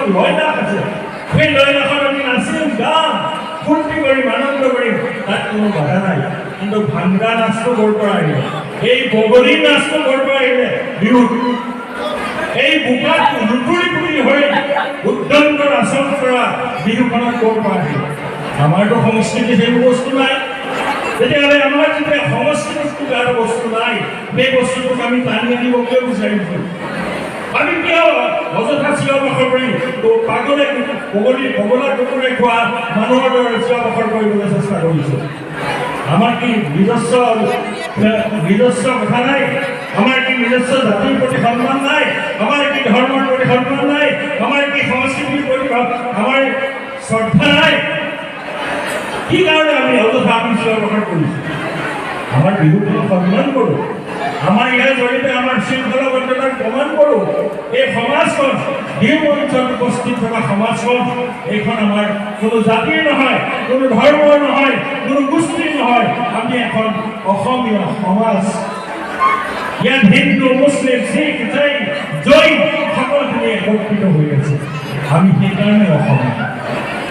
কিছুমান লয়লাস আছে, সেই লয়লাসত আমি নাচিম, গাম, ফূৰ্তি কৰিম, আনন্দ কৰিম, তাত কোনো বাধা নাই। কিন্তু ভাংগা নাচটো ক'ৰ পৰা আহিলে? এই বগলী নাচটো ক'ৰ পৰা আহিলে? বিহুত এই বোকাত লুটুৰি পুৰি হৈ উদ্দণ্ড আচৰণ কৰা বিহুখনত ক'ৰ পৰা আহিলে? আমাৰতো সংস্কৃতিত সেইবোৰ বস্তু নাই। তেতিয়াহ'লে আমাৰ যেতিয়া সংস্কৃতিত আৰু বস্তু নাই, সেই বস্তুটোক আমি টানি আনিব কিয় বিচাৰিছো? আমি কিয় অযথা চিঞৰ বাখৰ কৰি পাগলে পগলা কুকুৰে খোৱা মানুহৰ দৰে চিঞৰ বাখৰ কৰিবলৈ চেষ্টা কৰিছো? আমাৰ কি নিজস্ব কথা নাই? আমাৰ কি নিজস্ব জাতিৰ প্ৰতি সন্মান নাই? আমাৰ কি ধৰ্মৰ প্ৰতি সন্মান নাই? আমাৰ কি সংস্কৃতিৰ প্ৰতি আমাৰ শ্ৰদ্ধা নাই? কি কাৰণে আমি অযথা চিঞৰ বাখৰ কৰিছো? আমাৰ বিহুক সন্মান কৰোঁ, আমাৰ ইয়াৰ জৰিয়তে আমাৰ শৃংখলাবদ্ধতাক প্ৰমাণ কৰোঁ। এই সমাজখন, বিহু মঞ্চত উপস্থিত থকা সমাজখন, এইখন আমাৰ কোনো জাতিৰ নহয়, কোনো ধৰ্মৰ নহয়, কোনো গোষ্ঠীৰ নহয়, আমি এখন অসমীয়া সমাজ। ইয়াত হিন্দু, মুছলিম, শিখ, জৈন সকলোখিনি একত্ৰিত হৈ আছে। আমি সেইকাৰণে অসমীয়া।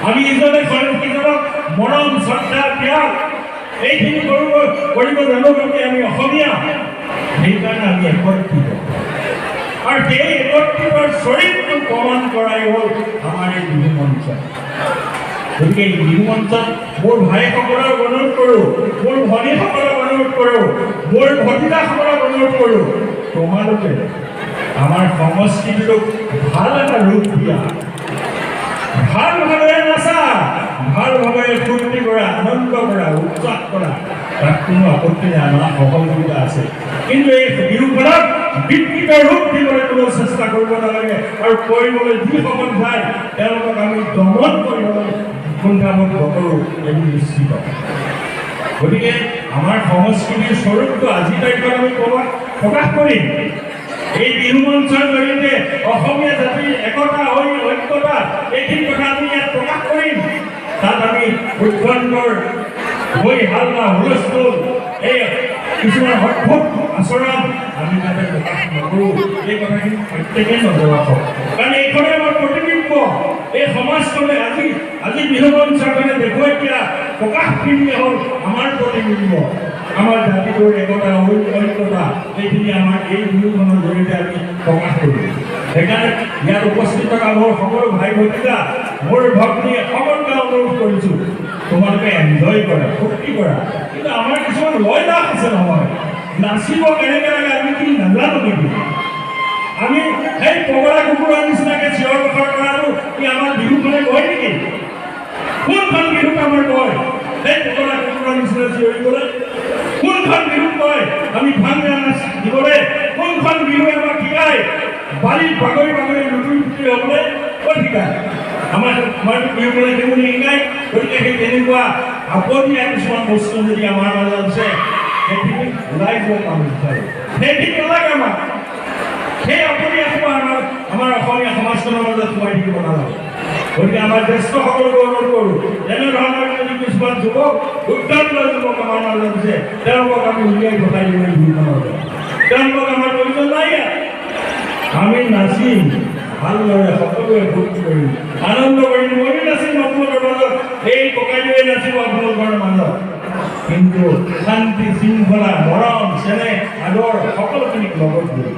আমি ইজনে সিজনক মৰম, শ্ৰদ্ধা, ত্যাগ এইখিনি কৰিব জানো বাবে আমি অসমীয়া। সেইকাৰণে আমি একত্ৰিত, আৰু সেই একত্ৰিতৰ চৰিত্ৰ প্ৰমাণ কৰাই হ'ল আমাৰ এই বিহু মঞ্চ। গতিকে এই বিহু মঞ্চত মোৰ ভাইসকলক অনুৰোধ কৰোঁ, মোৰ ভনীসকলক অনুৰোধ কৰোঁ, মোৰ ভতিজাসকলক অনুৰোধ কৰোঁ, তোমালোকে আমাৰ সংস্কৃতিটোক ভাল এটা ৰূপ দিয়া, ভালভাৱে নাচা, ভালভাৱে ফূৰ্তি কৰা, আনন্দ কৰা, উৎসাহ কৰা, তাত কোনো আপত্তি নাই, আমাৰ সহযোগিতা আছে। কিন্তু এই বিহুখনক বিকৃত ৰূপ দিবলৈ কোনো চেষ্টা কৰিব নালাগে, আৰু কৰিবলৈ যিসকল যায় তেওঁলোকক আমি দমন কৰিবলৈ কুণ্ঠাবোধ নকৰোঁ, এইটো নিশ্চিত। গতিকে আমাৰ সংস্কৃতিৰ স্বৰূপটো আজিৰ তাৰিখত আমি প্ৰকাশ কৰিম। এই বিহু মঞ্চৰ জৰিয়তে অসমীয়া জাতিৰ একতা, ঐক্যতা, এইখিনি কথা আমি ইয়াত প্ৰকাশ কৰিম। তাত আমি উৎকণ্ঠৰ হৈ হাল্লা, হুলস্থুল, এই কিছুমান অদ্ভুত আচৰণ আমি তাতে প্ৰকাশ নকৰোঁ। এই কথাখিনি প্ৰত্যেকেই নজৰ ৰাখক, কাৰণ এইখনে আমাৰ প্ৰতিবিম্ব। এই সমাজখনে আজি বিহু মঞ্চখনে দেখুৱাই দিয়া প্ৰকাশখিনি হ'ল আমাৰ প্ৰতিবিম্ব। আমাৰ জাতিটোৰ একতা, ঐক্যতা, এইখিনি আমাৰ এই বিহুখনৰ জৰিয়তে আমি প্ৰকাশ কৰোঁ। সেইকাৰণে ইয়াত উপস্থিত থকা মোৰ সকলো ভাই ভতিজা, মোৰ ভগ্নী সকলোকে অনুৰোধ কৰিছোঁ, তোমালোকে এনজয় কৰা, ফূৰ্তি কৰা। কিন্তু আমাৰ কিছুমান লয়লাস আছে নহয়, নাচিব কেনেকৈ লাগে আমি কি নাজানো নেকি? আমি সেই পগলা কুকুৰৰ নিচিনাকৈ চিঞৰ বাখৰ কৰাটো কি আমাৰ বিহুখনে কয় নেকি? কোনখন বিহুত আমাৰ কয় সেই পগলা কুকুৰৰ নিচিনা চিঞৰিবলৈ? কোনখন বিহুত কয় আমি ভাংগা নাচ দিবলৈ? কোনখন বিহুৱে আমাক শিকায় বাৰীত বাগৰি বাগৰি লুটুৰি পুটুৰি হ'বলৈ? ক'ত শিকায়? আমাৰতো বিহুখনে সেইবোৰ শিকায়। গতিকে সেই তেনেকুৱা আপতীয়া কিছুমান বস্তু যদি আমাৰ মাজত আছে, সেইখিনি ওলাই যাব আমি বিচাৰোঁ। সেইখিনি নালাগে আমাক, সেই আপতীয়া আমাৰ অসমীয়া সমাজখনৰ মাজত সোমাই থাকিব নালাগে। গতিকে আমাৰ জ্যেষ্ঠসকলকো অনুৰোধ কৰোঁ, এনেধৰণৰ যদি কিছুমান যুৱক, উদ্যন্ত যুৱক আমাৰ মাজত আছে, তেওঁলোকক আমি উলিয়াই পঠাই দিব বিহুখনৰ। তেওঁলোকক আমাৰ প্ৰয়োজন নাই। আমি নাচিম, ভালদৰে সকলোৱে ফূৰ্তি কৰিম, আনন্দ কৰিম, ময়ো নাচিম আপোনালোকৰ মাজত, এই ককাইদেৱে নাচিব আপোনালোকৰ মাজত। কিন্তু শান্তি, শৃংখলা, মৰম, চেনেহ, আদৰ সকলোখিনিক লগত লৈ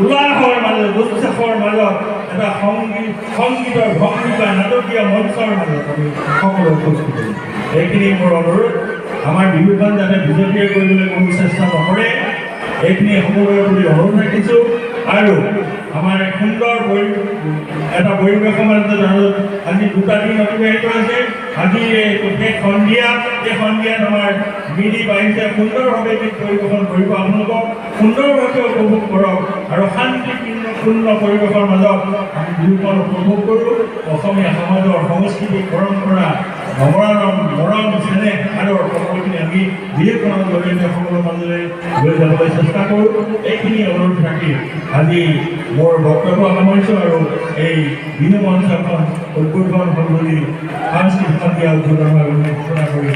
উল্লাসৰ মাজত, উৎসাহৰ মাজত এটা সংগীতৰ ভক্তি বা নাটকীয় মঞ্চৰ মাজত আমি সকলো উপস্থিত কৰিম। এইখিনি মোৰ অনুৰোধ। আমাৰ বিহুখন যাতে বিজয়ী কৰিবলৈ কোনো চেষ্টা নকৰে, এইখিনি সকলোৰে প্ৰতি অনুৰোধ ৰাখিছোঁ। আৰু আমাৰ এক সুন্দৰ এটা পৰিৱেশৰ মাজত আজি 2টা দিন অতিবাহিত হৈছে। আজি শেষ সন্ধিয়া, এই সন্ধিয়াত আমাৰ মিলি পাৰিছে সুন্দৰভাৱে গীত পৰিৱেশন কৰিব। আপোনালোকক সুন্দৰভাৱে উপভোগ কৰক, আৰু শান্তিপূৰ্ণ পৰিৱেশৰ মাজত আমি বিহুখন উপভোগ কৰোঁ। অসমীয়া সমাজৰ সংস্কৃতি, পৰম্পৰা, মৰম, চেনেহ, আদৰ সকলোখিনি আমি বিহুখনৰ জৰিয়তে সকলোৰ মাজলৈ লৈ যাবলৈ চেষ্টা কৰোঁ। এইখিনি অনুৰোধ ৰাখি আজি মোৰ বক্তব্য সামৰিছোঁ, আৰু এই বিহু মঞ্চখন উদ্বোধন হ'ল বুলি সাংস্কৃতিক সন্ধিয়া উদ্বোধন ঘোষণা কৰি